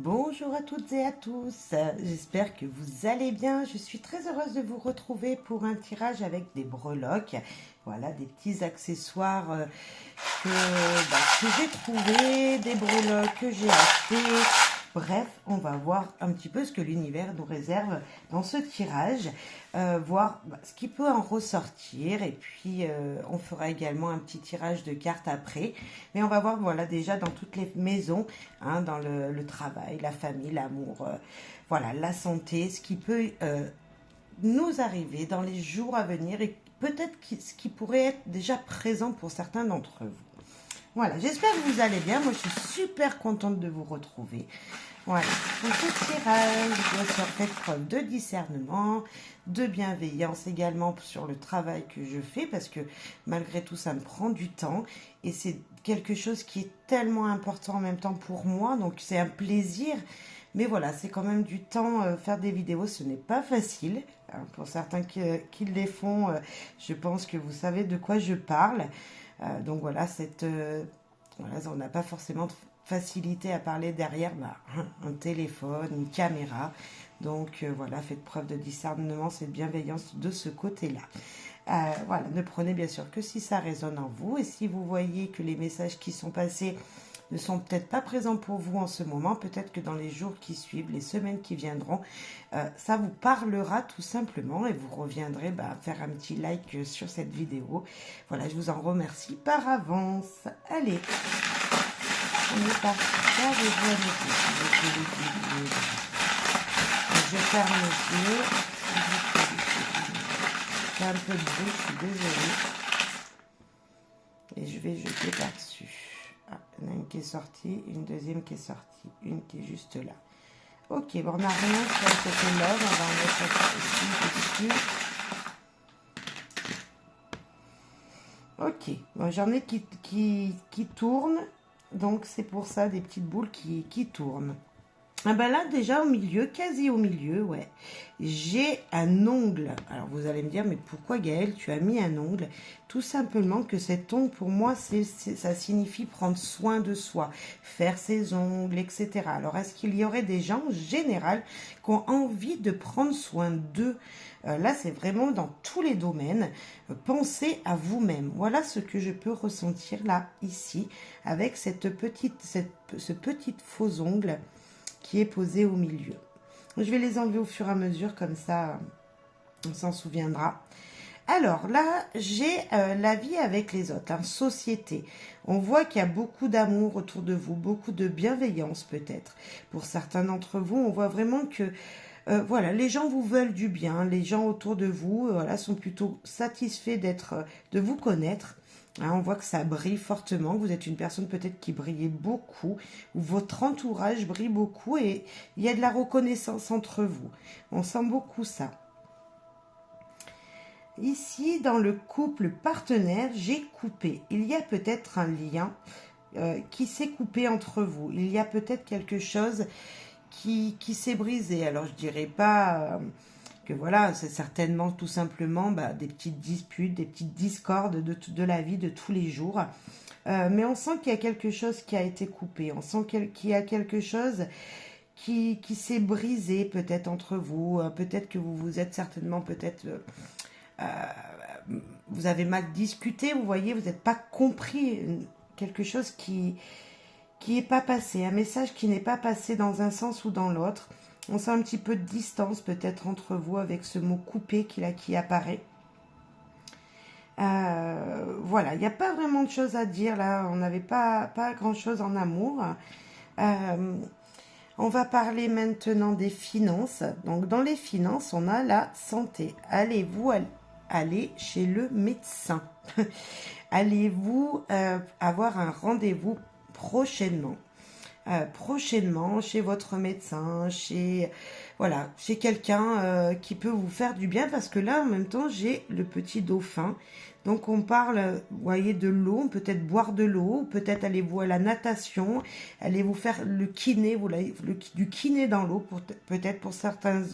Bonjour à toutes et à tous, j'espère que vous allez bien. Je suis très heureuse de vous retrouver pour un tirage avec des breloques. Voilà, des petits accessoires que j'ai trouvés, des breloques que j'ai achetées. Bref, on va voir un petit peu ce que l'univers nous réserve dans ce tirage, voir ce qui peut en ressortir, et puis on fera également un petit tirage de cartes après. Mais on va voir, voilà, déjà dans toutes les maisons, hein, dans le travail, la famille, l'amour, voilà, la santé, ce qui peut nous arriver dans les jours à venir et peut-être ce qui pourrait être déjà présent pour certains d'entre vous. Voilà, j'espère que vous allez bien. Moi, je suis super contente de vous retrouver. Voilà, pour ce tirage, je dois faire preuve de discernement, de bienveillance également sur le travail que je fais, parce que malgré tout, ça me prend du temps et c'est quelque chose qui est tellement important en même temps pour moi, donc c'est un plaisir. Mais voilà, c'est quand même du temps. Faire des vidéos, ce n'est pas facile, hein. Pour certains qui les font, je pense que vous savez de quoi je parle. Donc voilà, voilà, on n'a pas forcément de facilité à parler derrière un téléphone, une caméra. Donc voilà, faites preuve de discernement, c'est de bienveillance de ce côté-là. Voilà, ne prenez bien sûr que si ça résonne en vous. Et si vous voyez que les messages qui sont passés ne sont peut-être pas présents pour vous en ce moment, peut-être que dans les jours qui suivent, les semaines qui viendront, ça vous parlera tout simplement et vous reviendrez faire un petit like sur cette vidéo. Voilà, je vous en remercie par avance. Allez, on est parti. Je ferme les yeux. Il y a un peu de bruit, je suis désolée. Et je vais jeter par-dessus. Ah, il y en a une qui est sortie, une deuxième qui est sortie, une qui est juste là. Ok, bon, on n'a rien sur le côté là, on va en mettre ici, dessus. Ok, bon, j'en ai qui tournent, donc c'est pour ça des petites boules qui tournent. Ah ben là, déjà au milieu, quasi au milieu, ouais, j'ai un ongle. Alors vous allez me dire, mais pourquoi Gaëlle, tu as mis un ongle? Tout simplement que cet ongle, pour moi, ça signifie prendre soin de soi, faire ses ongles, etc. Alors est-ce qu'il y aurait des gens en général qui ont envie de prendre soin d'eux? Là, c'est vraiment dans tous les domaines. Pensez à vous-même. Voilà ce que je peux ressentir là, ici, avec ce petit faux ongle qui est posé au milieu. Je vais les enlever au fur et à mesure, comme ça on s'en souviendra. Alors là, j'ai la vie avec les autres, hein, société. On voit qu'il y a beaucoup d'amour autour de vous, beaucoup de bienveillance peut-être. Pour certains d'entre vous, on voit vraiment que voilà, les gens vous veulent du bien, les gens autour de vous voilà, sont plutôt satisfaits de vous connaître. Hein, on voit que ça brille fortement, que vous êtes une personne peut-être qui brille beaucoup, ou votre entourage brille beaucoup et il y a de la reconnaissance entre vous. On sent beaucoup ça. Ici, dans le couple partenaire, j'ai coupé. Il y a peut-être un lien qui s'est coupé entre vous. Il y a peut-être quelque chose qui s'est brisé. Alors, je dirais pas que voilà, c'est certainement tout simplement des petites disputes, des petites discordes de la vie de tous les jours. Mais on sent qu'il y a quelque chose qui a été coupé. On sent qu'il y a quelque chose qui s'est brisé peut-être entre vous. Peut-être que vous vous êtes certainement peut-être... vous avez mal discuté, vous voyez, vous n'êtes pas compris. Quelque chose qui n'est pas passé, un message qui n'est pas passé dans un sens ou dans l'autre. On sent un petit peu de distance peut-être entre vous avec ce mot coupé qui apparaît. Voilà, il n'y a pas vraiment de choses à dire là, on n'avait pas grand-chose en amour. On va parler maintenant des finances. Donc dans les finances, on a la santé. Allez-vous aller chez le médecin? Allez-vous avoir un rendez-vous prochainement? Prochainement chez votre médecin, voilà, chez quelqu'un qui peut vous faire du bien, parce que là en même temps j'ai le petit dauphin, donc on parle, vous voyez, de l'eau, peut-être boire de l'eau, peut-être allez-vous à la natation, allez-vous faire le kiné, du kiné dans l'eau, peut-être pour certains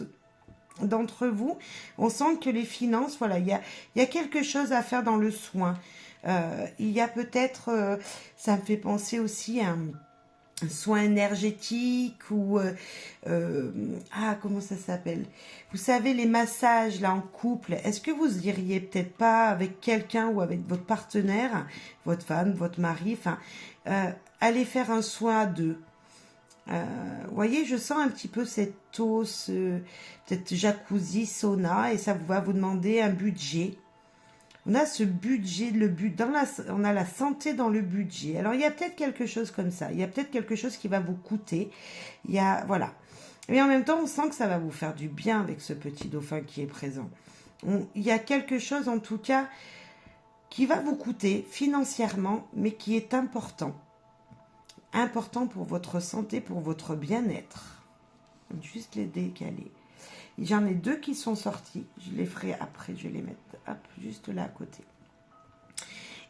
d'entre vous. On sent que les finances, voilà, il y a quelque chose à faire dans le soin. Il y a peut-être, ça me fait penser aussi à soin énergétique ou comment ça s'appelle? Vous savez, les massages là en couple, est-ce que vous iriez peut-être pas avec quelqu'un ou avec votre partenaire, votre femme, votre mari, enfin, aller faire un soin à deux? Vous voyez, je sens un petit peu cette eau, peut-être jacuzzi, sauna, et ça va vous demander un budget. On a ce budget, on a la santé dans le budget. Alors, il y a peut-être quelque chose comme ça. Il y a peut-être quelque chose qui va vous coûter. Voilà. Mais en même temps, on sent que ça va vous faire du bien avec ce petit dauphin qui est présent. Il y a quelque chose, en tout cas, qui va vous coûter financièrement, mais qui est important. Important pour votre santé, pour votre bien-être. Juste les décaler. J'en ai deux qui sont sortis. Je les ferai après. Je vais les mettre juste là à côté.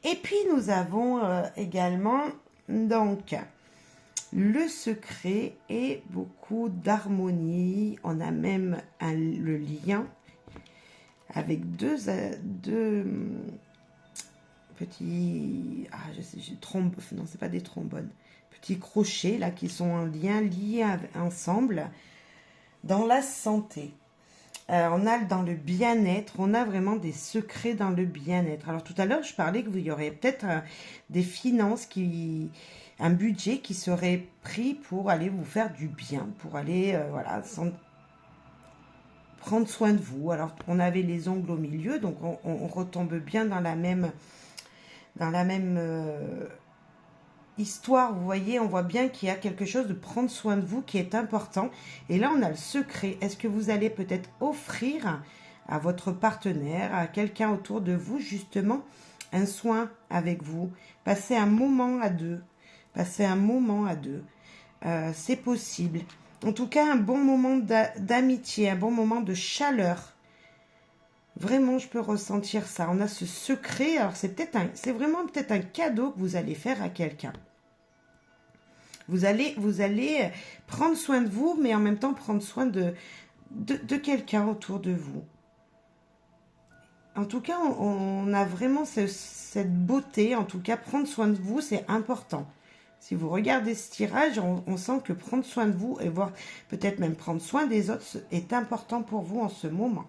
Et puis, nous avons également donc le secret et beaucoup d'harmonie. On a même le lien avec deux petits... non, c'est pas des trombones. Petits crochets là qui sont en lien, liés ensemble dans la santé. On a dans le bien-être, on a vraiment des secrets dans le bien-être. Alors tout à l'heure, je parlais qu'il y aurait peut-être des finances, un budget qui serait pris pour aller vous faire du bien, pour aller prendre soin de vous. Alors on avait les ongles au milieu, donc on retombe bien dans la même histoire, vous voyez, on voit bien qu'il y a quelque chose de prendre soin de vous qui est important. Et là, on a le secret. Est-ce que vous allez peut-être offrir à votre partenaire, à quelqu'un autour de vous, justement, un soin avec vous? Passer un moment à deux. Passer un moment à deux. C'est possible. En tout cas, un bon moment d'amitié, un bon moment de chaleur. Vraiment, je peux ressentir ça. On a ce secret. Alors, c'est vraiment peut-être un cadeau que vous allez faire à quelqu'un. Vous allez prendre soin de vous, mais en même temps prendre soin de quelqu'un autour de vous. En tout cas, on a vraiment cette beauté. En tout cas, prendre soin de vous, c'est important. Si vous regardez ce tirage, on sent que prendre soin de vous et voir peut-être même prendre soin des autres est important pour vous en ce moment.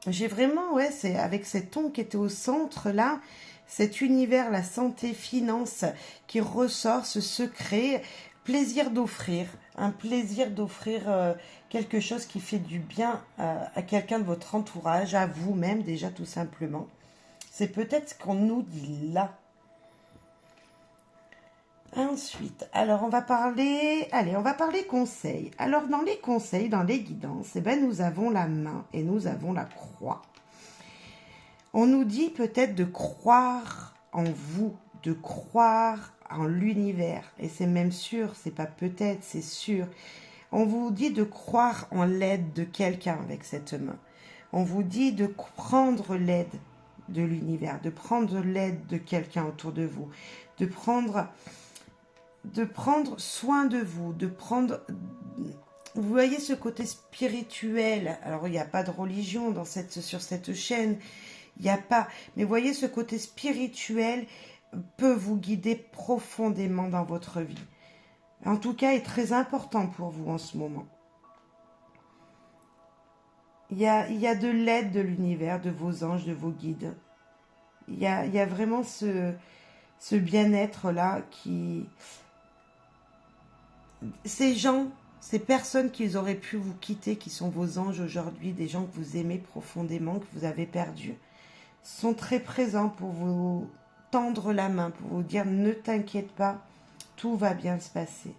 J'ai vraiment, c'est avec cet ongle qui était au centre là, cet univers, la santé, finance, qui ressort, ce secret, plaisir d'offrir, un plaisir d'offrir quelque chose qui fait du bien à quelqu'un de votre entourage, à vous-même déjà tout simplement. C'est peut-être ce qu'on nous dit là. Ensuite, alors on va parler conseils. Alors dans les conseils, dans les guidances, nous avons la main et nous avons la croix. On nous dit peut-être de croire en vous, de croire en l'univers. Et c'est même sûr, c'est pas peut-être, c'est sûr. On vous dit de croire en l'aide de quelqu'un avec cette main. On vous dit de prendre l'aide de l'univers, de prendre l'aide de quelqu'un autour de vous, de prendre soin de vous, vous voyez ce côté spirituel. Alors, il n'y a pas de religion sur cette chaîne. Il n'y a pas. Mais vous voyez, ce côté spirituel peut vous guider profondément dans votre vie. En tout cas, est très important pour vous en ce moment. Il y a de l'aide de l'univers, de vos anges, de vos guides. Il y a vraiment ce bien-être-là qui... Ces personnes qui auraient pu vous quitter, qui sont vos anges aujourd'hui, des gens que vous aimez profondément, que vous avez perdus, sont très présents pour vous tendre la main, pour vous dire ne t'inquiète pas, tout va bien se passer.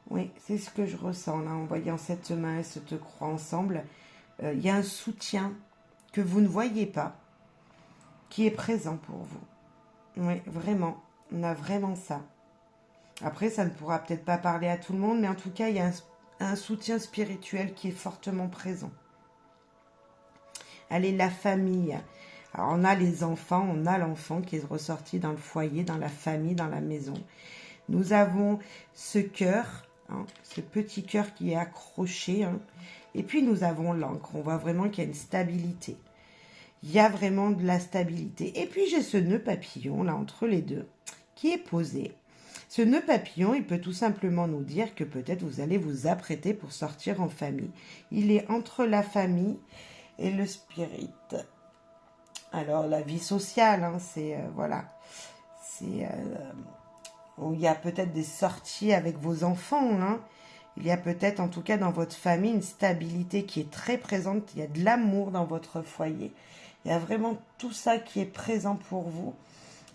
Oui, c'est ce que je ressens là en voyant cette main et cette croix ensemble. Il y a un soutien que vous ne voyez pas, qui est présent pour vous. Oui, vraiment, on a vraiment ça. Après, ça ne pourra peut-être pas parler à tout le monde, mais en tout cas, il y a un soutien spirituel qui est fortement présent. Allez, la famille. Alors, on a les enfants, on a l'enfant qui est ressorti dans le foyer, dans la famille, dans la maison. Nous avons ce cœur, ce petit cœur qui est accroché. Et puis, nous avons l'encre. On voit vraiment qu'il y a une stabilité. il y a vraiment de la stabilité. Et puis j'ai ce nœud papillon là entre les deux qui est posé. Ce nœud papillon, il peut tout simplement nous dire que peut-être vous allez vous apprêter pour sortir en famille. Il est entre la famille et le spirit. Alors la vie sociale, hein, c'est voilà, c'est où il y a peut-être des sorties avec vos enfants, hein. Il y a peut-être en tout cas dans votre famille une stabilité qui est très présente. Il y a de l'amour dans votre foyer. Il y a vraiment tout ça qui est présent pour vous.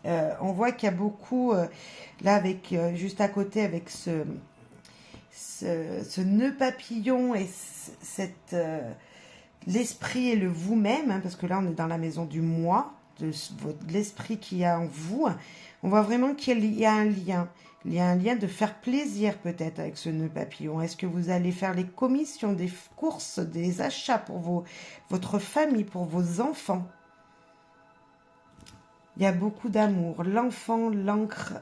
On voit qu'il y a beaucoup, là, avec juste à côté, avec ce nœud papillon et l'esprit et le vous-même, hein, parce que là, on est dans la maison du moi, de l'esprit qu'il y a en vous. On voit vraiment qu'il y a un lien. Il y a un lien de faire plaisir peut-être avec ce nœud papillon. Est-ce que vous allez faire les commissions, des courses, des achats pour votre famille, pour vos enfants? Il y a beaucoup d'amour. L'enfant, l'encre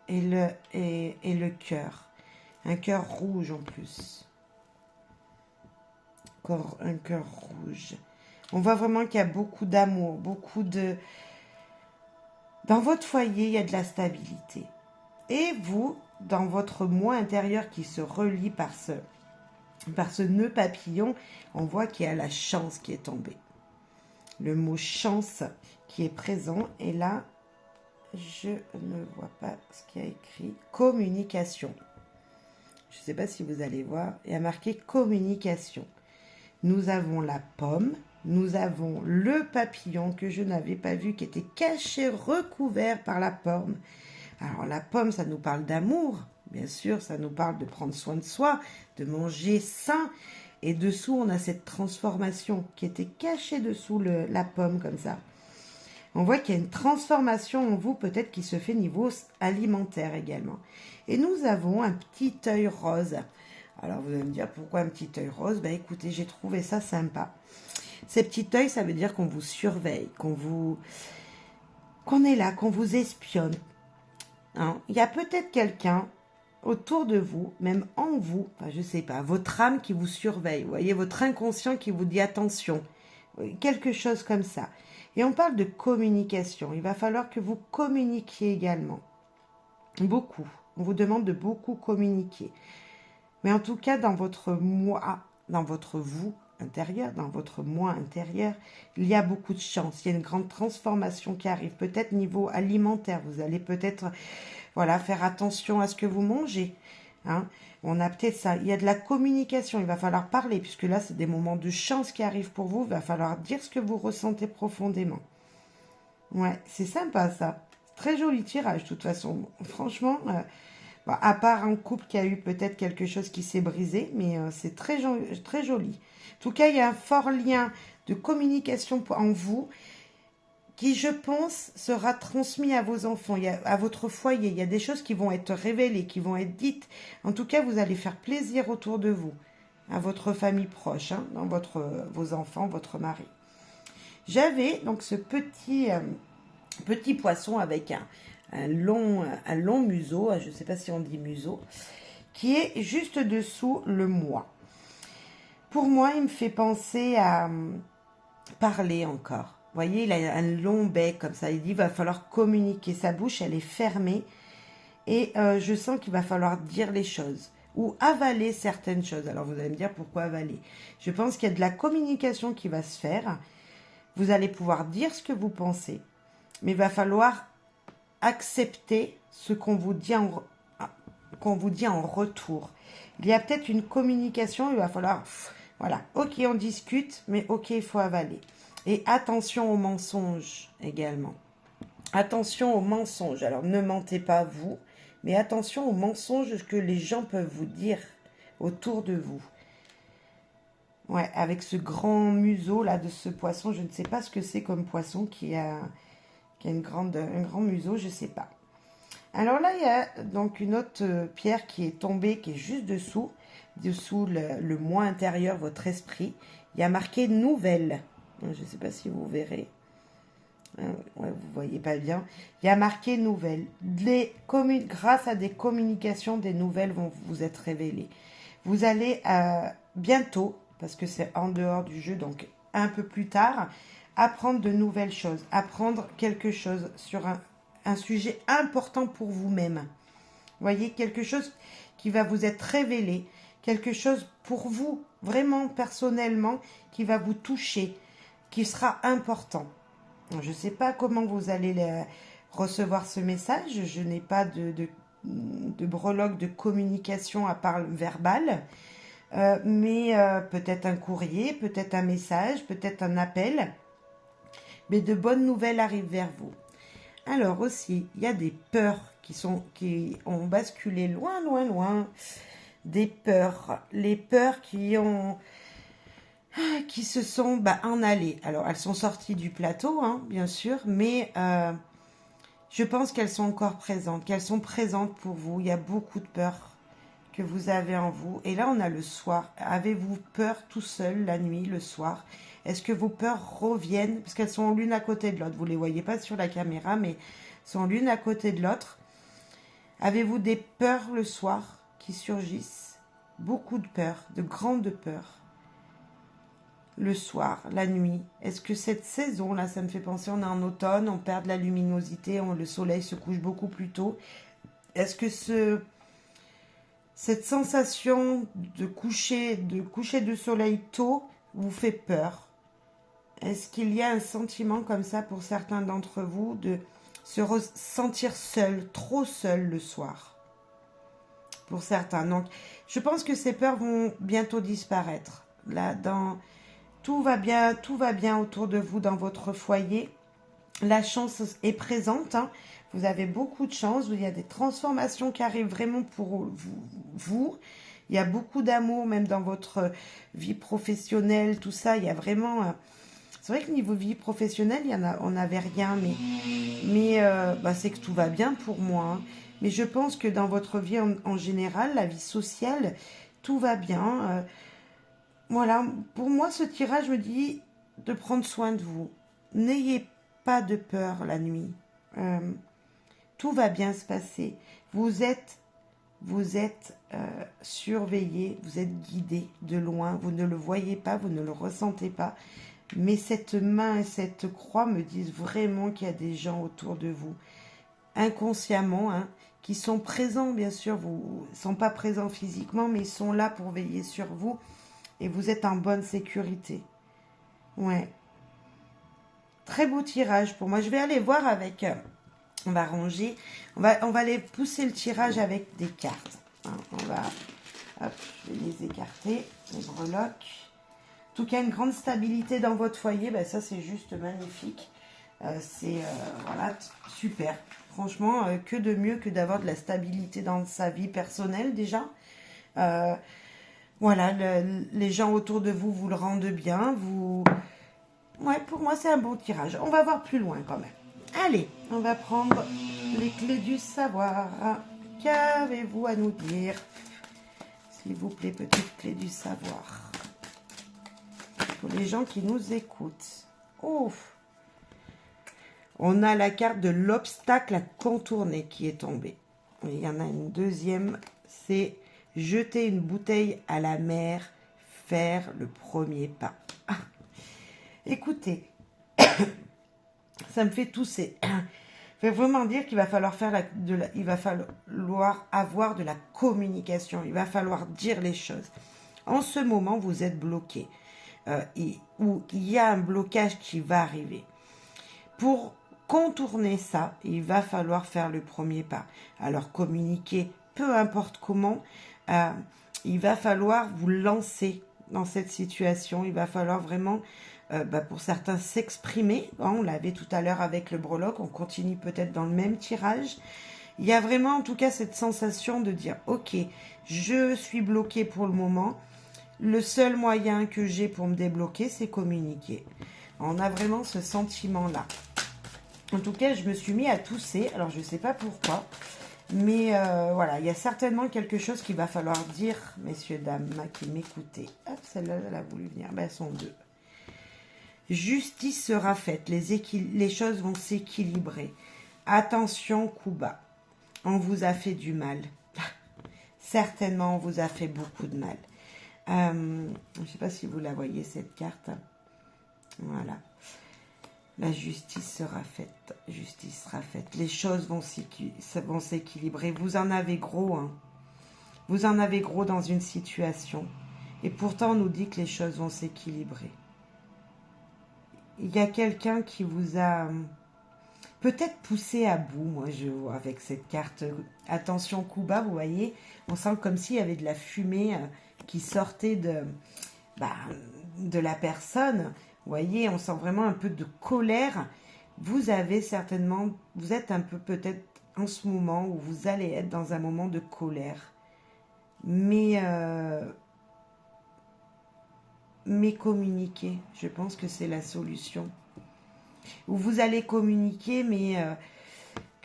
et le cœur. Un cœur rouge en plus. Encore un cœur rouge. On voit vraiment qu'il y a beaucoup d'amour, beaucoup de... Dans votre foyer, il y a de la stabilité. Et vous, dans votre moi intérieur qui se relie par ce nœud papillon, on voit qu'il y a la chance qui est tombée. Le mot chance qui est présent. Et là, je ne vois pas ce qu'il y a écrit. Communication. Je ne sais pas si vous allez voir. Il y a marqué communication. Nous avons la pomme. Nous avons le papillon que je n'avais pas vu, qui était caché, recouvert par la pomme. Alors la pomme, ça nous parle d'amour. Bien sûr, ça nous parle de prendre soin de soi, de manger sain. Et dessous, on a cette transformation qui était cachée dessous la pomme comme ça. On voit qu'il y a une transformation en vous peut-être qui se fait niveau alimentaire également. Et nous avons un petit œil rose. Alors vous allez me dire pourquoi un petit œil rose? Ben écoutez, j'ai trouvé ça sympa. Ces petits œils, ça veut dire qu'on vous surveille, qu'on est là, qu'on vous espionne. Hein? Il y a peut-être quelqu'un autour de vous, même en vous, enfin, je ne sais pas, votre âme qui vous surveille, vous voyez, votre inconscient qui vous dit attention, quelque chose comme ça. Et on parle de communication, il va falloir que vous communiquiez également, beaucoup, on vous demande de beaucoup communiquer. Mais en tout cas, dans votre moi, dans votre vous intérieur, dans votre moi intérieur, il y a beaucoup de chance, il y a une grande transformation qui arrive, peut-être niveau alimentaire, vous allez peut-être... Voilà, faire attention à ce que vous mangez. Hein. On a peut-être ça. Il y a de la communication. Il va falloir parler, puisque là, c'est des moments de chance qui arrivent pour vous. Il va falloir dire ce que vous ressentez profondément. Ouais, c'est sympa, ça. Très joli tirage, de toute façon. Franchement, bon, à part un couple qui a eu peut-être quelque chose qui s'est brisé, mais c'est très, très joli. En tout cas, il y a un fort lien de communication en vous qui, je pense, sera transmis à vos enfants, à votre foyer. Il y a des choses qui vont être révélées, qui vont être dites. En tout cas, vous allez faire plaisir autour de vous, à votre famille proche, hein, dans vos enfants, votre mari. J'avais donc ce petit poisson avec un long museau, je ne sais pas si on dit museau, qui est juste dessous le moi. Pour moi, il me fait penser à parler encore. Vous voyez, il a un long bec comme ça. Il dit, il va falloir communiquer. Sa bouche, elle est fermée. Et je sens qu'il va falloir dire les choses. Ou avaler certaines choses. Alors, vous allez me dire, pourquoi avaler? Je pense qu'il y a de la communication qui va se faire. Vous allez pouvoir dire ce que vous pensez. Mais il va falloir accepter ce qu'on vous dit en retour. Il y a peut-être une communication. Il va falloir... Voilà, ok, on discute, mais ok, il faut avaler. Et attention aux mensonges également. Attention aux mensonges. Alors, ne mentez pas vous, mais attention aux mensonges que les gens peuvent vous dire autour de vous. Ouais, avec ce grand museau là de ce poisson, je ne sais pas ce que c'est comme poisson qui a un grand museau, je ne sais pas. Alors là, il y a donc une autre pierre qui est tombée, qui est juste dessous le moi intérieur, votre esprit. Il y a marqué nouvelle. Je ne sais pas si vous verrez. Ouais, vous ne voyez pas bien. Il y a marqué nouvelles. Grâce à des communications, des nouvelles vont vous être révélées. Vous allez bientôt, parce que c'est en dehors du jeu, donc un peu plus tard, apprendre de nouvelles choses, apprendre quelque chose sur un sujet important pour vous-même. Voyez, quelque chose qui va vous être révélé, quelque chose pour vous, vraiment personnellement, qui va vous toucher, qui sera important. Je ne sais pas comment vous allez recevoir ce message, je n'ai pas de breloque de communication à part le verbal, mais peut-être un courrier, peut-être un message, peut-être un appel, mais de bonnes nouvelles arrivent vers vous. Alors aussi, il y a des peurs qui ont basculé loin, loin, loin. Des peurs. Les peurs qui se sont en allées. Alors, elles sont sorties du plateau, hein, bien sûr, mais je pense qu'elles sont encore présentes, qu'elles sont présentes pour vous. Il y a beaucoup de peurs que vous avez en vous. Et là, on a le soir. Avez-vous peur tout seul la nuit, le soir? Est-ce que vos peurs reviennent? Parce qu'elles sont l'une à côté de l'autre. Vous ne les voyez pas sur la caméra, mais sont l'une à côté de l'autre. Avez-vous des peurs le soir qui surgissent? Beaucoup de peurs, de grandes peurs. Le soir, la nuit. Est-ce que cette saison-là, ça me fait penser, on est en automne, on perd de la luminosité, le soleil se couche beaucoup plus tôt. Est-ce que cette sensation de coucher de soleil tôt vous fait peur? Est-ce qu'il y a un sentiment comme ça pour certains d'entre vous de se sentir seul, trop seul le soir? Pour certains. Donc, je pense que ces peurs vont bientôt disparaître. Là, tout va bien autour de vous dans votre foyer. La chance est présente, hein. Vous avez beaucoup de chance. Il y a des transformations qui arrivent vraiment pour vous. Il y a beaucoup d'amour, même dans votre vie professionnelle, tout ça. Il y a vraiment... c'est vrai que niveau vie professionnelle, on n'avait rien, mais c'est que tout va bien pour moi, hein. Mais je pense que dans votre vie en général, la vie sociale, tout va bien. Voilà, pour moi, ce tirage me dit de prendre soin de vous. N'ayez pas de peur la nuit. Tout va bien se passer. Vous êtes surveillé, vous êtes guidé de loin. Vous ne le voyez pas, vous ne le ressentez pas. Mais cette main et cette croix me disent vraiment qu'il y a des gens autour de vous, inconsciemment, hein, qui sont présents, bien sûr. Vous ne sont pas présents physiquement, mais ils sont là pour veiller sur vous. Et vous êtes en bonne sécurité. Ouais. Très beau tirage pour moi. Je vais aller voir avec... on va ranger. On va aller pousser le tirage avec des cartes. Hein, hop, je vais les écarter. Les breloques. En tout cas, une grande stabilité dans votre foyer. Ça, c'est juste magnifique. Voilà, super. Franchement, que de mieux que d'avoir de la stabilité dans sa vie personnelle déjà. Voilà, les gens autour de vous vous le rendent bien. Ouais, pour moi, c'est un bon tirage. On va voir plus loin quand même. Allez, on va prendre les clés du savoir. Qu'avez-vous à nous dire? S'il vous plaît, petite clé du savoir. Pour les gens qui nous écoutent. Ouf! On a la carte de l'obstacle à contourner qui est tombée. Et il y en a une deuxième, c'est jeter une bouteille à la mer, faire le premier pas. Ah. Écoutez, ça me fait tousser. Ça veut vraiment dire qu'il va falloir il va falloir avoir de la communication. Il va falloir dire les choses. En ce moment, vous êtes bloqué. Où il y a un blocage qui va arriver. Pour contourner ça, il va falloir faire le premier pas. Alors communiquer, peu importe comment, il va falloir vous lancer dans cette situation. Il va falloir vraiment, pour certains, s'exprimer. On l'avait tout à l'heure avec le breloque, on continue peut-être dans le même tirage. Il y a vraiment en tout cas cette sensation de dire « Ok, je suis bloqué pour le moment. Le seul moyen que j'ai pour me débloquer, c'est communiquer. » On a vraiment ce sentiment-là. En tout cas, je me suis mis à tousser. Alors, je ne sais pas pourquoi. Mais voilà, il y a certainement quelque chose qu'il va falloir dire, messieurs, dames, qui m'écoutez. Hop, celle-là, elle a voulu venir. Elles sont deux. Justice sera faite. Les choses vont s'équilibrer. Attention, coup bas. On vous a fait du mal. Certainement, on vous a fait beaucoup de mal. Je ne sais pas si vous la voyez, cette carte. Voilà. La justice sera faite. Justice sera faite. Les choses vont s'équilibrer. Vous en avez gros, hein. Vous en avez gros dans une situation. Et pourtant, on nous dit que les choses vont s'équilibrer. Il y a quelqu'un qui vous a peut-être poussé à bout, moi je vois avec cette carte. Attention coup bas, vous voyez, on sent comme s'il y avait de la fumée qui sortait de la personne. Vous voyez, on sent vraiment un peu de colère. Vous avez certainement, vous êtes un peu peut-être en ce moment où vous allez être dans un moment de colère. Mais communiquer, je pense que c'est la solution. Où vous allez communiquer, mais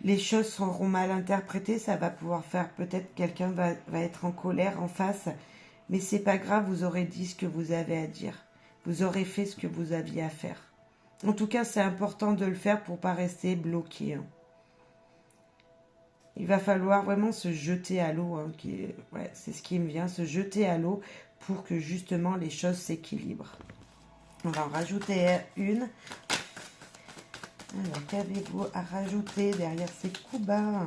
les choses seront mal interprétées, ça va pouvoir faire, peut-être quelqu'un va être en colère en face, mais c'est pas grave, vous aurez dit ce que vous avez à dire. Vous aurez fait ce que vous aviez à faire. En tout cas, c'est important de le faire pour pas rester bloqué. Hein. Il va falloir vraiment se jeter à l'eau, hein, ouais, c'est ce qui me vient, se jeter à l'eau pour que justement les choses s'équilibrent. On va en rajouter une. Alors, qu'avez-vous à rajouter derrière ces coups bas?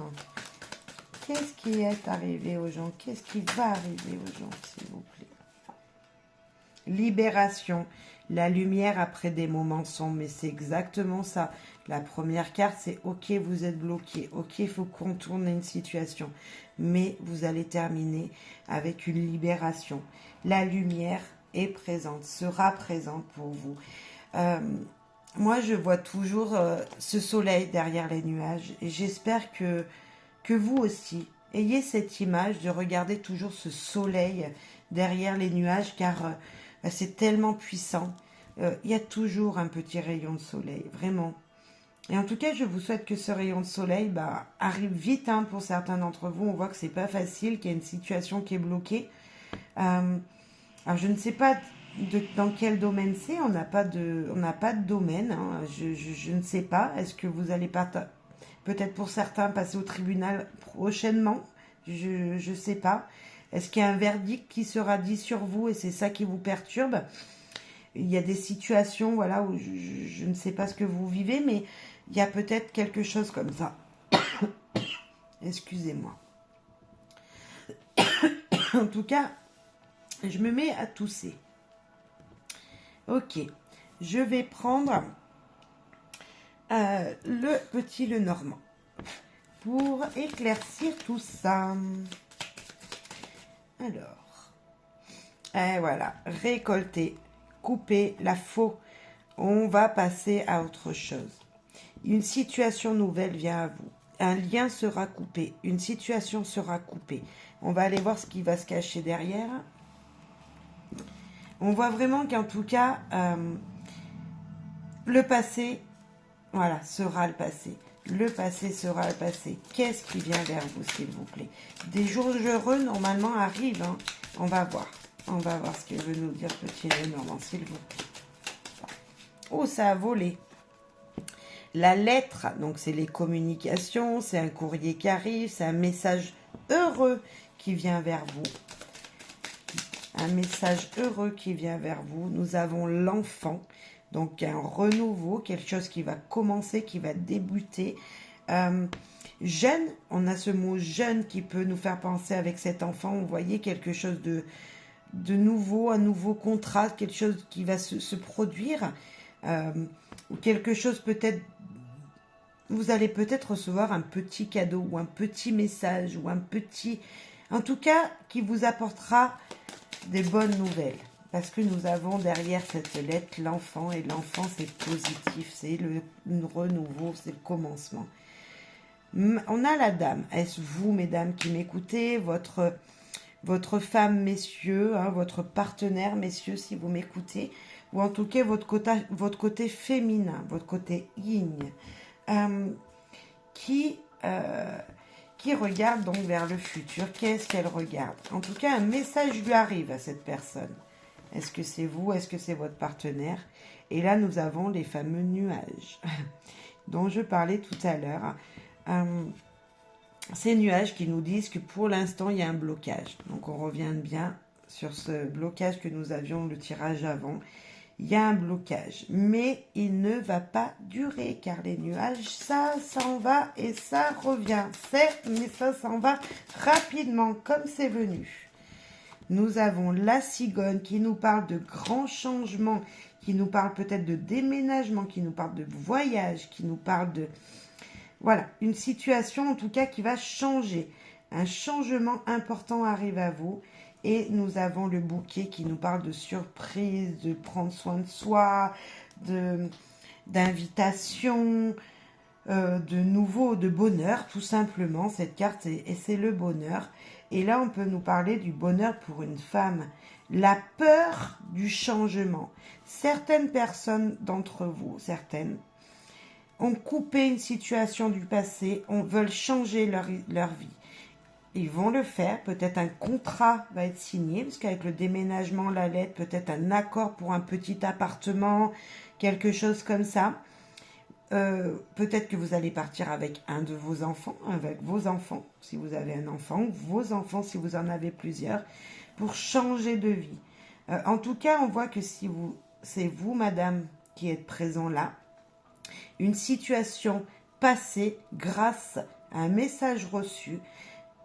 Qu'est-ce qui est arrivé aux gens? Qu'est-ce qui va arriver aux gens, s'il vous plaît? Libération. La lumière après des moments sombres. Mais c'est exactement ça. La première carte, c'est OK, vous êtes bloqué. OK, il faut contourner une situation. Mais vous allez terminer avec une libération. La lumière est présente, sera présente pour vous. Moi, je vois toujours ce soleil derrière les nuages. Et j'espère que vous aussi, ayez cette image de regarder toujours ce soleil derrière les nuages, car c'est tellement puissant. Il y a toujours un petit rayon de soleil, vraiment. Et en tout cas, je vous souhaite que ce rayon de soleil arrive vite, hein, pour certains d'entre vous. On voit que c'est pas facile, qu'il y a une situation qui est bloquée. Alors, je ne sais pas dans quel domaine c'est. On n'a pas de domaine. Hein. Je ne sais pas. Est-ce que vous allez peut-être pour certains passer au tribunal prochainement? Je ne sais pas. Est-ce qu'il y a un verdict qui sera dit sur vous et c'est ça qui vous perturbe? Il y a des situations, voilà, où je ne sais pas ce que vous vivez, mais il y a peut-être quelque chose comme ça. Excusez-moi. En tout cas, je me mets à tousser. Ok, je vais prendre le petit Lenormand pour éclaircir tout ça. Alors, et voilà, récolter, couper la faux. On va passer à autre chose. Une situation nouvelle vient à vous. Un lien sera coupé. Une situation sera coupée. On va aller voir ce qui va se cacher derrière. On voit vraiment qu'en tout cas, le passé, voilà, sera le passé. Le passé sera le passé. Qu'est-ce qui vient vers vous, s'il vous plaît? Des jours heureux, normalement, arrivent. Hein. On va voir. On va voir ce qu'il veut nous dire, petit Lenormand, s'il vous plaît. Oh, ça a volé. La lettre, donc c'est les communications, c'est un courrier qui arrive, c'est un message heureux qui vient vers vous. Un message heureux qui vient vers vous. Nous avons l'enfant, donc un renouveau, quelque chose qui va commencer, qui va débuter. Jeune, on a ce mot jeune qui peut nous faire penser avec cet enfant. Vous voyez quelque chose de nouveau, un nouveau contrat, quelque chose qui va se produire. Ou quelque chose peut-être, vous allez peut-être recevoir un petit cadeau ou un petit message ou un petit, en tout cas, qui vous apportera des bonnes nouvelles. Parce que nous avons derrière cette lettre l'enfant, et l'enfant c'est positif, c'est le renouveau, c'est le commencement. On a la dame. Est-ce vous, mesdames, qui m'écoutez, votre femme, messieurs, hein, votre partenaire, messieurs, si vous m'écoutez, ou en tout cas votre côté féminin, votre côté yin, qui regarde donc vers le futur. Qu'est-ce qu'elle regarde? En tout cas, un message lui arrive à cette personne. Est-ce que c'est vous? Est-ce que c'est votre partenaire? Et là, nous avons les fameux nuages dont je parlais tout à l'heure. Ces nuages qui nous disent que pour l'instant, il y a un blocage. Donc, on revient bien sur ce blocage que nous avions, le tirage avant. il y a un blocage. Mais il ne va pas durer, car les nuages, ça s'en va et ça revient. C'est, mais ça s'en va rapidement, comme c'est venu. Nous avons la cigogne qui nous parle de grands changements, qui nous parle peut-être de déménagement, qui nous parle de voyage, qui nous parle de... Voilà, une situation en tout cas qui va changer. Un changement important arrive à vous. Et nous avons le bouquet qui nous parle de surprise, de prendre soin de soi, d'invitation, de nouveau, de bonheur, tout simplement. Cette carte, et c'est le bonheur. Et là, on peut nous parler du bonheur pour une femme. La peur du changement. Certaines personnes d'entre vous, certaines, ont coupé une situation du passé, veulent changer leur vie. Ils vont le faire, peut-être un contrat va être signé, parce qu'avec le déménagement, la lettre, peut-être un accord pour un petit appartement, quelque chose comme ça. Peut-être que vous allez partir avec un de vos enfants, avec vos enfants, si vous avez un enfant, ou vos enfants si vous en avez plusieurs, pour changer de vie. En tout cas, on voit que si c'est vous, madame, qui êtes présent là, une situation passée grâce à un message reçu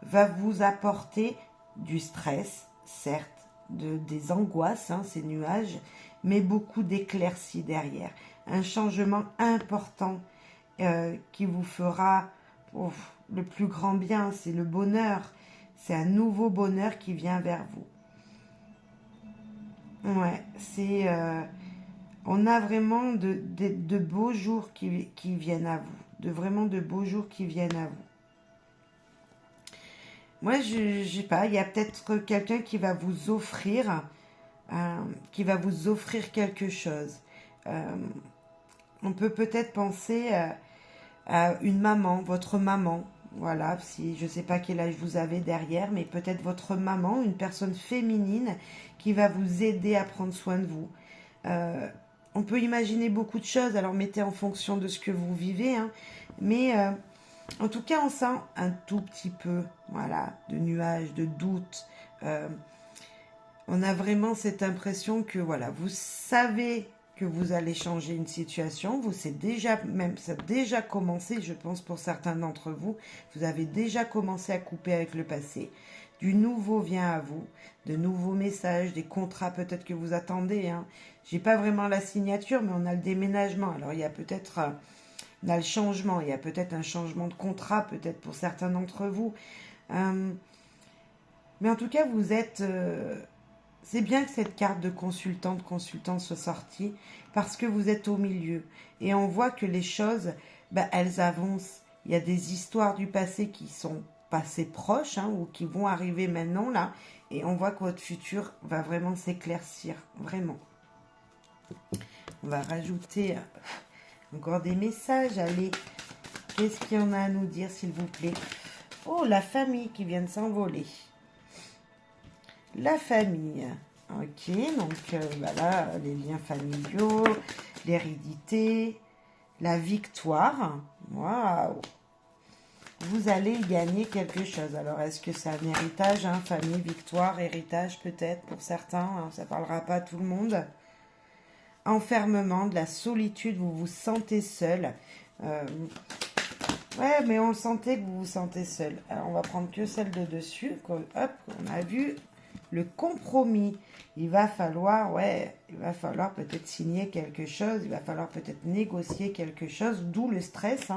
va vous apporter du stress, certes, des angoisses, ces nuages, mais beaucoup d'éclaircies derrière. Un changement important qui vous fera le plus grand bien, c'est le bonheur. C'est un nouveau bonheur qui vient vers vous. Ouais, c'est... on a vraiment de beaux jours qui viennent à vous. Vraiment de beaux jours qui viennent à vous. Moi, je sais pas, il y a peut-être quelqu'un qui va vous offrir quelque chose. On peut peut-être penser à une maman, votre maman. Voilà, si je ne sais pas quel âge vous avez derrière, mais peut-être votre maman, une personne féminine qui va vous aider à prendre soin de vous. On peut imaginer beaucoup de choses, alors mettez en fonction de ce que vous vivez, mais en tout cas, on sent un tout petit peu, voilà, de nuages, de doutes. On a vraiment cette impression que, voilà, vous savez que vous allez changer une situation. Ça a déjà commencé, je pense, pour certains d'entre vous. Vous avez déjà commencé à couper avec le passé. Du nouveau vient à vous, de nouveaux messages, des contrats peut-être que vous attendez. J'ai pas vraiment la signature, mais on a le déménagement. Alors, il y a peut-être... on a le changement, il y a peut-être un changement de contrat, peut-être pour certains d'entre vous. Mais en tout cas, vous êtes... c'est bien que cette carte de consultante soit sortie, parce que vous êtes au milieu. Et on voit que les choses, elles avancent. Il y a des histoires du passé qui sont passées proches, ou qui vont arriver maintenant, là. Et on voit que votre futur va vraiment s'éclaircir, vraiment. On va rajouter... encore des messages, allez. Qu'est-ce qu'il y en a à nous dire, s'il vous plaît? Oh, la famille qui vient de s'envoler. La famille. Ok, donc voilà, les liens familiaux, l'hérédité, la victoire. Waouh! Vous allez gagner quelque chose. Alors, est-ce que c'est un héritage, famille, victoire, héritage peut-être pour certains, ça ne parlera pas à tout le monde. Enfermement, de la solitude, vous vous sentez seul. Ouais, mais on le sentait que vous vous sentez seul. Alors, on va prendre que celle de dessus. Hop, on a vu le compromis. Il va falloir peut-être signer quelque chose. Il va falloir peut-être négocier quelque chose, d'où le stress.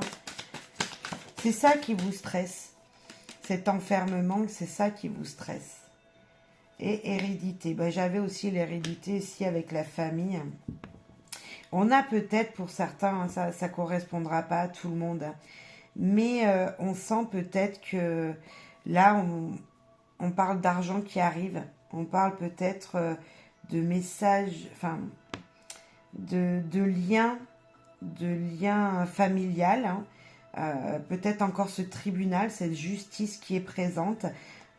C'est ça qui vous stresse. Cet enfermement, c'est ça qui vous stresse. Et hérédité. J'avais aussi l'hérédité ici avec la famille. On a peut-être pour certains, ça ne correspondra pas à tout le monde, mais on sent peut-être que là, on parle d'argent qui arrive. On parle peut-être de messages, de liens familial. Peut-être encore ce tribunal, cette justice qui est présente.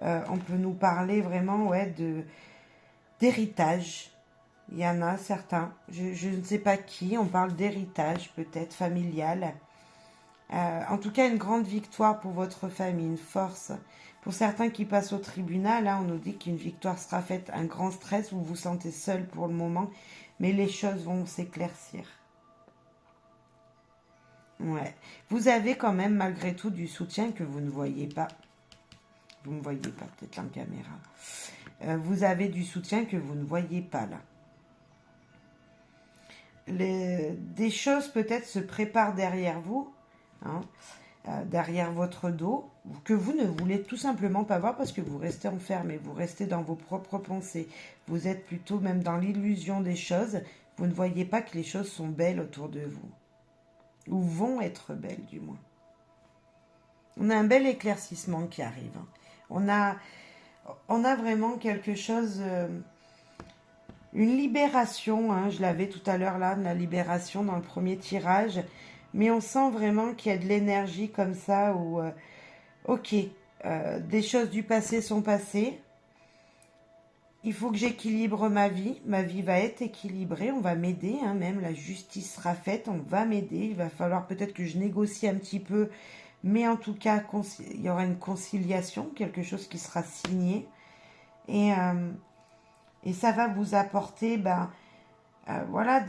On peut nous parler vraiment d'héritage. Il y en a certains, je ne sais pas qui, on parle d'héritage peut-être familial. En tout cas, une grande victoire pour votre famille, une force. Pour certains qui passent au tribunal, on nous dit qu'une victoire sera faite, un grand stress, vous vous sentez seul pour le moment. mais les choses vont s'éclaircir. Ouais. Vous avez quand même malgré tout du soutien que vous ne voyez pas. Vous ne voyez pas, peut-être la caméra. Vous avez du soutien que vous ne voyez pas là. Des choses peut-être se préparent derrière vous, hein, derrière votre dos, que vous ne voulez tout simplement pas voir parce que vous restez enfermé, vous restez dans vos propres pensées. Vous êtes plutôt même dans l'illusion des choses. Vous ne voyez pas que les choses sont belles autour de vous. Ou vont être belles du moins. On a un bel éclaircissement qui arrive. On a vraiment quelque chose, une libération, hein, je l'avais tout à l'heure là, la libération dans le premier tirage, mais on sent vraiment qu'il y a de l'énergie comme ça, où, ok, des choses du passé sont passées, il faut que j'équilibre ma vie va être équilibrée, on va m'aider, hein, même la justice sera faite, on va m'aider, il va falloir peut-être que je négocie un petit peu, mais en tout cas, il y aura une conciliation, quelque chose qui sera signé, et ça va vous apporter, voilà,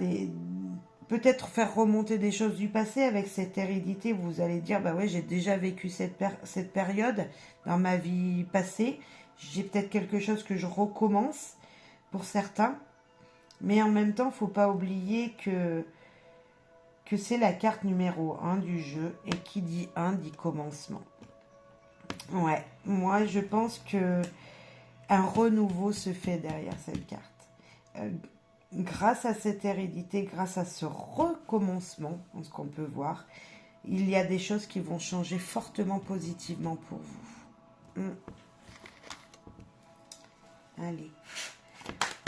peut-être faire remonter des choses du passé avec cette hérédité. Vous allez dire, bah ouais, j'ai déjà vécu cette période dans ma vie passée. J'ai peut-être quelque chose que je recommence pour certains. Mais en même temps, il ne faut pas oublier que c'est la carte numéro 1 du jeu. Et qui dit 1 dit commencement. Ouais, moi je pense que un renouveau se fait derrière cette carte. Grâce à cette hérédité, grâce à ce recommencement, ce qu'on peut voir, il y a des choses qui vont changer fortement positivement pour vous. Allez,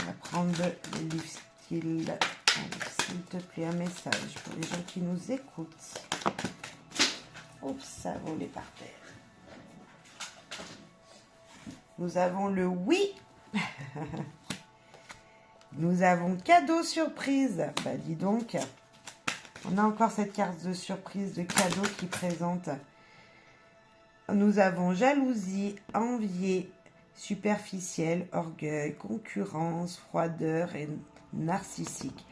on va prendre le livre style. Allez, s'il te plaît, un message pour les gens qui nous écoutent. Oups, ça a volé par terre. Nous avons le oui. Nous avons cadeau surprise. Bah dis donc, on a encore cette carte de surprise de cadeau qui présente. Nous avons jalousie, envie, superficielle, orgueil, concurrence, froideur et narcissique.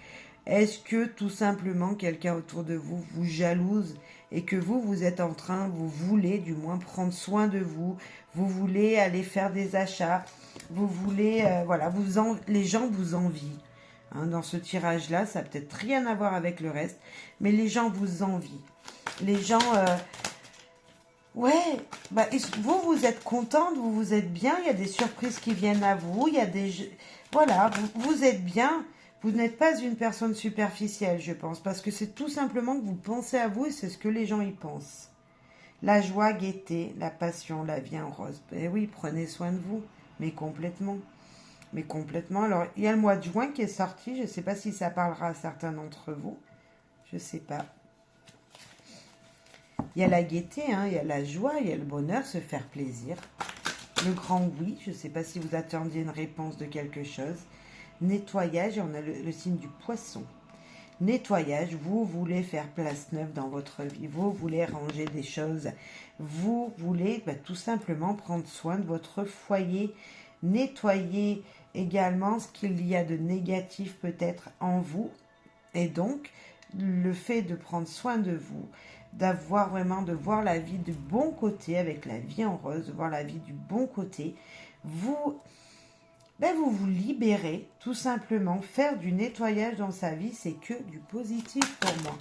Est-ce que tout simplement quelqu'un autour de vous vous jalouse et que vous êtes en train, vous voulez du moins prendre soin de vous, vous voulez aller faire des achats, vous voulez, voilà, les gens vous envient. Hein, dans ce tirage-là, ça n'a peut-être rien à voir avec le reste, mais les gens vous envient. Les gens, ouais, vous êtes contente, vous êtes bien, il y a des surprises qui viennent à vous, il y a voilà, vous êtes bien. Vous n'êtes pas une personne superficielle, je pense, parce que c'est tout simplement que vous pensez à vous et c'est ce que les gens y pensent. La joie, gaieté, la passion, la vie en rose. Eh oui, prenez soin de vous, mais complètement. Mais complètement. Alors, il y a le mois de juin qui est sorti, je ne sais pas si ça parlera à certains d'entre vous. Je ne sais pas. Il y a la gaieté, hein, il y a la joie, il y a le bonheur, se faire plaisir. Le grand oui, je ne sais pas si vous attendiez une réponse de quelque chose. Nettoyage, et on a le signe du poisson. Nettoyage, vous voulez faire place neuve dans votre vie, vous voulez ranger des choses, vous voulez tout simplement prendre soin de votre foyer, nettoyer également ce qu'il y a de négatif peut-être en vous, et donc le fait de prendre soin de vous, d'avoir vraiment, de voir la vie du bon côté avec la vie en rose, de voir la vie du bon côté, vous vous libérez, tout simplement. Faire du nettoyage dans sa vie, c'est que du positif pour moi.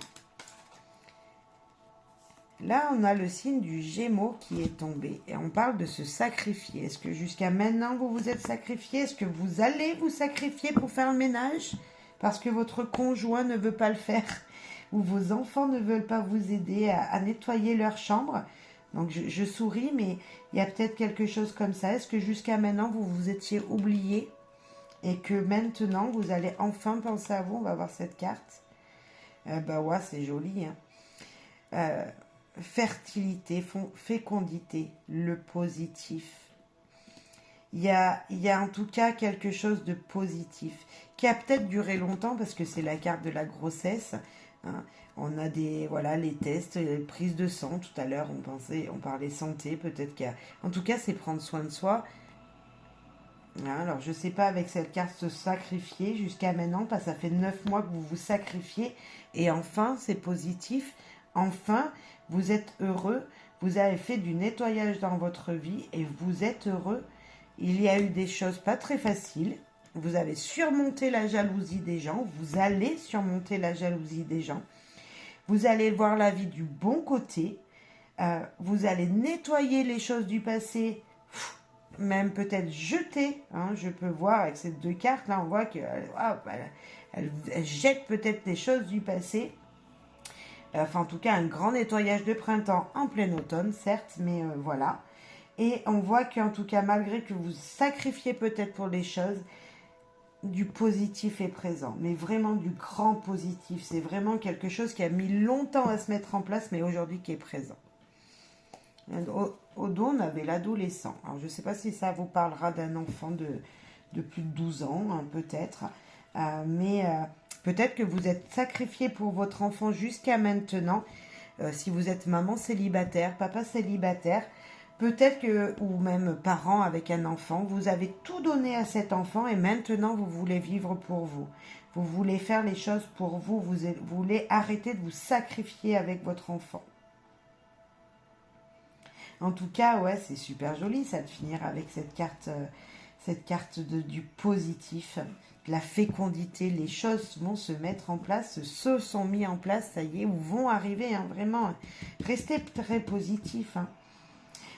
Là, on a le signe du Gémeaux qui est tombé. Et on parle de se sacrifier. Est-ce que jusqu'à maintenant, vous vous êtes sacrifié? Est-ce que vous allez vous sacrifier pour faire le ménage? Parce que votre conjoint ne veut pas le faire. Ou vos enfants ne veulent pas vous aider à nettoyer leur chambre. Donc, je souris, mais il y a peut-être quelque chose comme ça. Est-ce que jusqu'à maintenant, vous vous étiez oublié et que maintenant, vous allez enfin penser à vous? On va voir cette carte. Ouais, c'est joli. Hein. Fertilité, fécondité, le positif. Il y a en tout cas quelque chose de positif qui a peut-être duré longtemps parce que c'est la carte de la grossesse. Hein. On a les tests, les prises de sang. Tout à l'heure, on parlait santé. Peut-être qu'il y a... En tout cas, c'est prendre soin de soi. Hein, alors, je ne sais pas avec cette carte se sacrifier jusqu'à maintenant, parce que ça fait 9 mois que vous vous sacrifiez. Et enfin, c'est positif. Enfin, vous êtes heureux. Vous avez fait du nettoyage dans votre vie et vous êtes heureux. Il y a eu des choses pas très faciles. Vous avez surmonté la jalousie des gens. Vous allez surmonter la jalousie des gens. Vous allez voir la vie du bon côté. Vous allez nettoyer les choses du passé, même peut-être jeter. Hein, je peux voir avec ces deux cartes, là, on voit qu'elle elle jette peut-être des choses du passé. Enfin, en tout cas, un grand nettoyage de printemps en plein automne, certes, mais voilà. Et on voit qu'en tout cas, malgré que vous sacrifiez peut-être pour les choses, du positif est présent, mais vraiment du grand positif. C'est vraiment quelque chose qui a mis longtemps à se mettre en place, mais aujourd'hui qui est présent. Au dos, on avait l'adolescent. Alors, je ne sais pas si ça vous parlera d'un enfant de plus de 12 ans, hein, peut-être. Mais peut-être que vous êtes sacrifié pour votre enfant jusqu'à maintenant. Si vous êtes maman célibataire, papa célibataire, peut-être que, ou même parent avec un enfant, vous avez tout donné à cet enfant et maintenant vous voulez vivre pour vous. Vous voulez faire les choses pour vous. Vous voulez arrêter de vous sacrifier avec votre enfant. En tout cas, ouais, c'est super joli ça de finir avec cette carte du positif, de la fécondité. Les choses vont se mettre en place, se sont mis en place, ça y est, ou vont arriver, hein, vraiment. Restez très positif. Hein.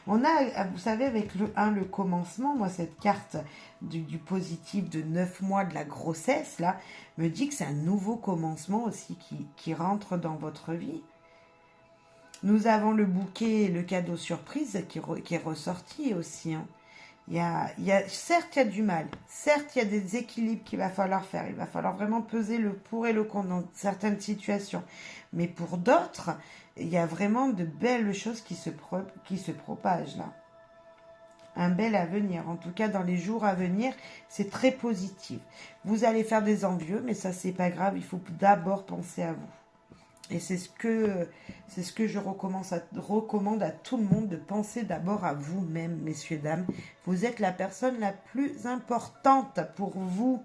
On a, vous savez, avec le commencement, moi, cette carte du positif de 9 mois de la grossesse, là, me dit que c'est un nouveau commencement aussi qui rentre dans votre vie. Nous avons le bouquet et le cadeau surprise qui est ressorti aussi. Hein. Certes, il y a du mal. Certes, il y a des équilibres qu'il va falloir faire. Il va falloir vraiment peser le pour et le contre dans certaines situations. Mais pour d'autres, il y a vraiment de belles choses qui se propagent là. Un bel avenir. En tout cas, dans les jours à venir, c'est très positif. Vous allez faire des envieux, mais ça, c'est pas grave. Il faut d'abord penser à vous. Et c'est ce que je recommande à tout le monde, de penser d'abord à vous-même, messieurs, dames. Vous êtes la personne la plus importante pour vous.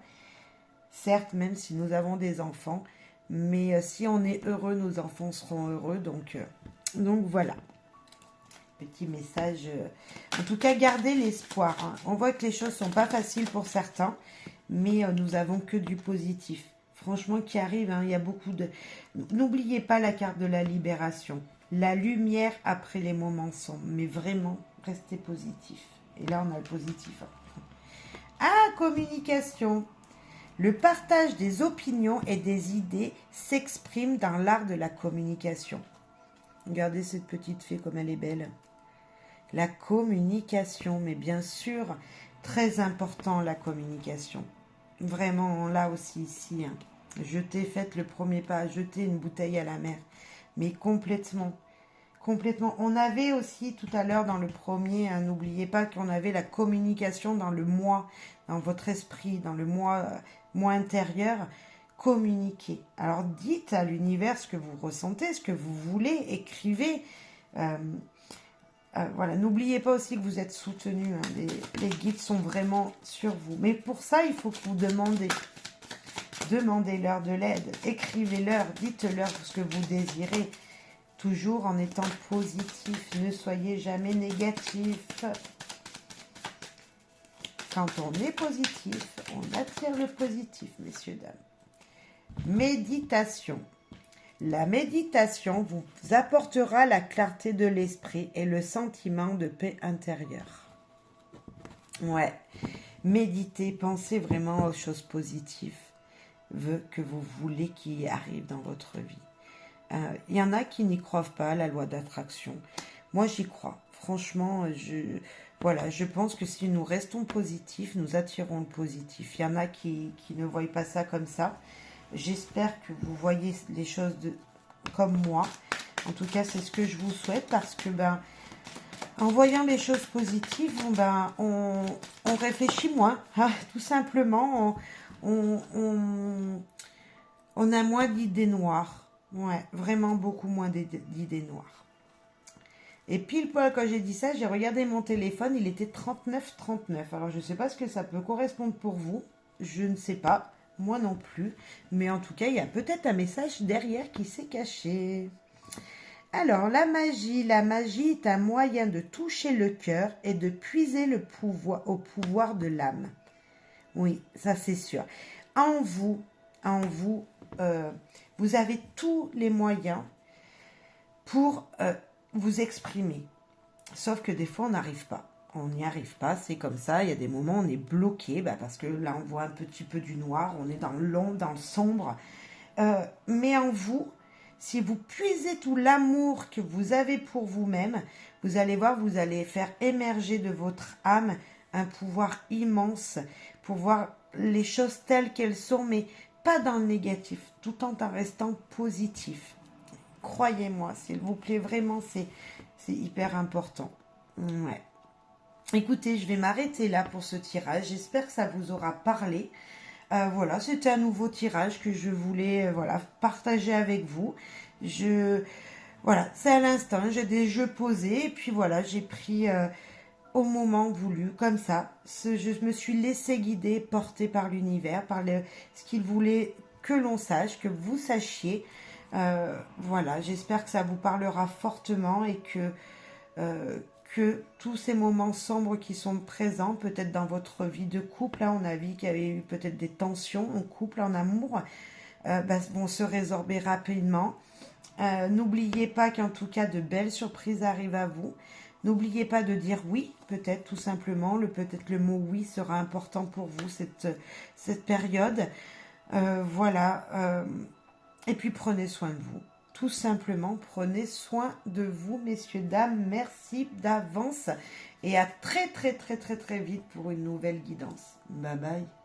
Certes, même si nous avons des enfants, mais si on est heureux, nos enfants seront heureux. Donc voilà. Petit message. En tout cas, gardez l'espoir. Hein. On voit que les choses sont pas faciles pour certains, mais nous avons que du positif. Franchement, qui arrive, hein, il y a beaucoup de... N'oubliez pas la carte de la libération. La lumière après les moments sombres. Mais vraiment, restez positif. Et là, on a le positif. Hein. Ah, communication. Le partage des opinions et des idées s'exprime dans l'art de la communication. Regardez cette petite fée comme elle est belle. La communication, mais bien sûr, très important la communication. Vraiment, là aussi, ici, hein. Faites le premier pas, jetez une bouteille à la mer. Mais complètement. On avait aussi tout à l'heure dans le premier, hein, n'oubliez pas qu'on avait la communication dans le moi, dans votre esprit, dans le moi intérieur. Communiquez. Alors dites à l'univers ce que vous ressentez, ce que vous voulez, écrivez. Voilà, n'oubliez pas aussi que vous êtes soutenu. Hein, les guides sont vraiment sur vous. Mais pour ça, il faut que vous demandez. Demandez-leur de l'aide, écrivez-leur, dites-leur ce que vous désirez, toujours en étant positif, ne soyez jamais négatif. Quand on est positif, on attire le positif, messieurs, dames. Méditation. La méditation vous apportera la clarté de l'esprit et le sentiment de paix intérieure. Ouais, méditez, pensez vraiment aux choses positives que vous voulez qui arrivent dans votre vie. Il y en a qui n'y croient pas à la loi d'attraction. Moi, j'y crois. Franchement, je pense que si nous restons positifs, nous attirons le positif. Il y en a qui ne voient pas ça comme ça. J'espère que vous voyez les choses comme moi. En tout cas, c'est ce que je vous souhaite parce que, en voyant les choses positives, on réfléchit moins. Hein, tout simplement, on a moins d'idées noires. Ouais, vraiment beaucoup moins d'idées noires. Et pile poil, quand j'ai dit ça, j'ai regardé mon téléphone, il était 39,39. Alors, je ne sais pas ce que ça peut correspondre pour vous. Je ne sais pas. Moi non plus. Mais en tout cas, il y a peut-être un message derrière qui s'est caché. Alors, la magie est un moyen de toucher le cœur et de puiser au pouvoir de l'âme. Oui, ça c'est sûr. En vous, vous avez tous les moyens pour vous exprimer. Sauf que des fois, on n'arrive pas. On n'y arrive pas, c'est comme ça. Il y a des moments où on est bloqué, parce que là, on voit un petit peu du noir, on est dans l'ombre, dans le sombre. Mais en vous, si vous puisez tout l'amour que vous avez pour vous-même, vous allez voir, vous allez faire émerger de votre âme un pouvoir immense pour voir les choses telles qu'elles sont, mais pas dans le négatif, tout en restant positif. Croyez-moi, s'il vous plaît, vraiment, c'est hyper important. Ouais. Écoutez, je vais m'arrêter là pour ce tirage. J'espère que ça vous aura parlé. Voilà, c'était un nouveau tirage que je voulais partager avec vous. Voilà, c'est à l'instant, j'ai des jeux posés et puis voilà, j'ai pris au moment voulu, comme ça. Je me suis laissée guider, porter par l'univers, ce qu'il voulait que l'on sache, que vous sachiez. Voilà, j'espère que ça vous parlera fortement et que tous ces moments sombres qui sont présents, peut-être dans votre vie de couple, là on a vu qu'il y avait eu peut-être des tensions en couple, en amour, vont se résorber rapidement. N'oubliez pas qu'en tout cas de belles surprises arrivent à vous. N'oubliez pas de dire oui, peut-être tout simplement. Peut-être le mot oui sera important pour vous cette période. Voilà. Et puis prenez soin de vous. Tout simplement, prenez soin de vous, messieurs, dames. Merci d'avance. Et à très, très, très, très, très vite pour une nouvelle guidance. Bye bye.